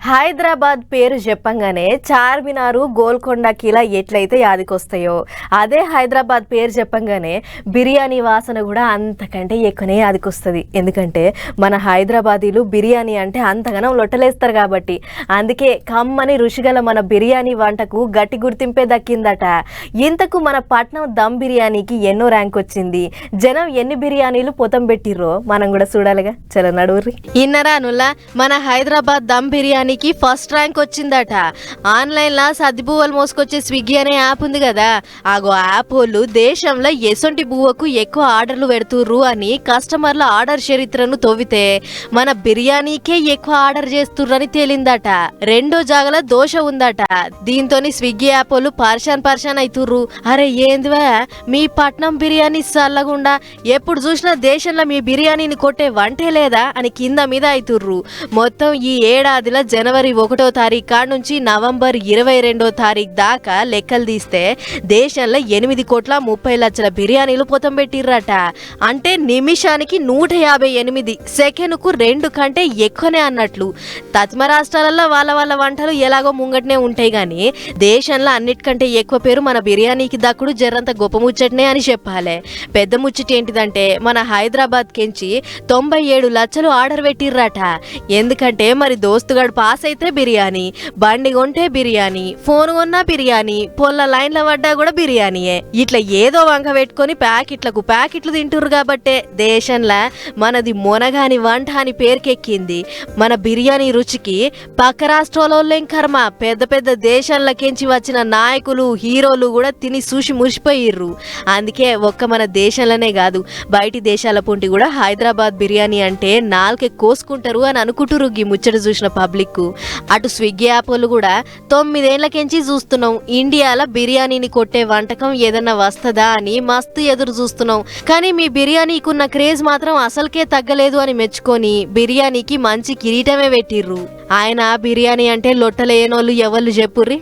హైదరాబాద్ పేరు చెప్పంగానే చార్మినారు గోల్కొండ కిలా ఎట్లయితే యాదికొస్తాయో అదే హైదరాబాద్ పేరు చెప్పంగానే బిర్యానీ వాసన కూడా అంతకంటే ఎక్కువనే యాదికొస్తుంది. ఎందుకంటే మన హైదరాబాదీలు బిర్యానీ అంటే అంతగానం లొట్టలేస్తారు కాబట్టి. అందుకే కమ్మని రుచిగల మన బిర్యానీ వంటకు గట్టి గుర్తింపే దక్కిందట. ఇంతకు మన పట్నం దమ్ బిర్యానీకి ఎన్నో ర్యాంక్ వచ్చింది, జనం ఎన్ని బిర్యానీలు పొతం పెట్టిర్రో మనం కూడా చూడాలిగా. చలో నడువుర్రి. ఇన్నరానుల్లా మన హైదరాబాద్ దమ్ బిర్యానీ ఫస్ట్ ర్యాంక్ వచ్చిందట. ఆన్లైన్ లా సద్ది మోసుకొచ్చే స్విగ్గీ అనే యాప్ ఉంది కదా, ఆగో యాప్ వాళ్ళు దేశంలో ఎసొంటి బువ్వకు ఎక్కువ ఆర్డర్లు పెడుతుర్రు అని కస్టమర్ల ఆర్డర్ చరిత్రను తవ్వితే మన బిర్యానీకే ఎక్కువ ఆర్డర్ చేస్తుర్రని తేలిందట. రెండో జాగల దోశ ఉందట. దీంతో స్విగ్గీ యాప్ వాళ్ళు పర్షాన్ అవుతుర్రు. అరే ఏందివా మీ పట్నం బిర్యానీ చల్లగుండా, ఎప్పుడు చూసినా దేశంలో మీ బిర్యానీని కొట్టే వంటే లేదా అని కింద మీద అవుతుర్రు. మొత్తం ఈ ఏడాదిలో జనవరి 1వ తారీఖు కాడ నుంచి నవంబర్ 22వ తారీఖు దాకా లెక్కలు తీస్తే దేశంలో 8,30,00,000 బిర్యానీలు పొతం పెట్టిర్రట. అంటే నిమిషానికి 158, సెకండ్కు 2 కంటే ఎక్కువనే అన్నట్లు. తత్మ రాష్ట్రాలలో వాళ్ళ వంటలు ఎలాగో ముంగటనే ఉంటాయి గాని దేశంలో అన్నిటికంటే ఎక్కువ పేరు మన బిర్యానీకి దక్కుడు జరంత గొప్ప ముచ్చటనే అని చెప్పాలి. పెద్ద ముచ్చట ఏంటిదంటే మన హైదరాబాద్ కెంచి 97 లక్షలు ఆర్డర్ పెట్టిర్రట. ఎందుకంటే మరి దోస్తుగాడు పాస్ అయితే బిర్యానీ, బండి కొంటే బిర్యానీ, ఫోన్ కొన్నా బిర్యానీ, పొల్ల లైన్ల పడ్డా కూడా బిర్యానీయే. ఇట్లా ఏదో వంక పెట్టుకొని ప్యాకెట్లు తింటురు కాబట్టే దేశంలో మనది మొనగాని వంట అని పేరుకెక్కింది. మన బిర్యానీ రుచికి పక్క రాష్ట్రాలలోం కర్మ, పెద్ద దేశాలకెంచి వచ్చిన నాయకులు హీరోలు కూడా తిని చూసి మురిసిపోయిర్రు. అందుకే ఒక్క మన దేశంలోనే కాదు బయటి దేశాల పొంటి కూడా హైదరాబాద్ బిర్యానీ అంటే నాలుకే కోసుకుంటారు అని అనుకుంటురు ఈ ముచ్చట చూసిన పబ్లిక్. అటు స్విగ్గీ యాప్ వాళ్ళు కూడా 9 ఏళ్లకెంచి చూస్తున్నాం ఇండియాలో బిర్యానీని కొట్టే వంటకం ఏదన్నా వస్తుందా అని మస్తు ఎదురు చూస్తున్నాం. కానీ మీ బిర్యానీకున్న క్రేజ్ మాత్రం అసలుకే తగ్గలేదు అని మెచ్చుకొని బిర్యానీకి మంచి కిరీటమే పెట్టిర్రు. ఆయన బిర్యానీ అంటే లొట్టలేనోళ్ళు ఎవళ్ళు చెప్పుర్రి.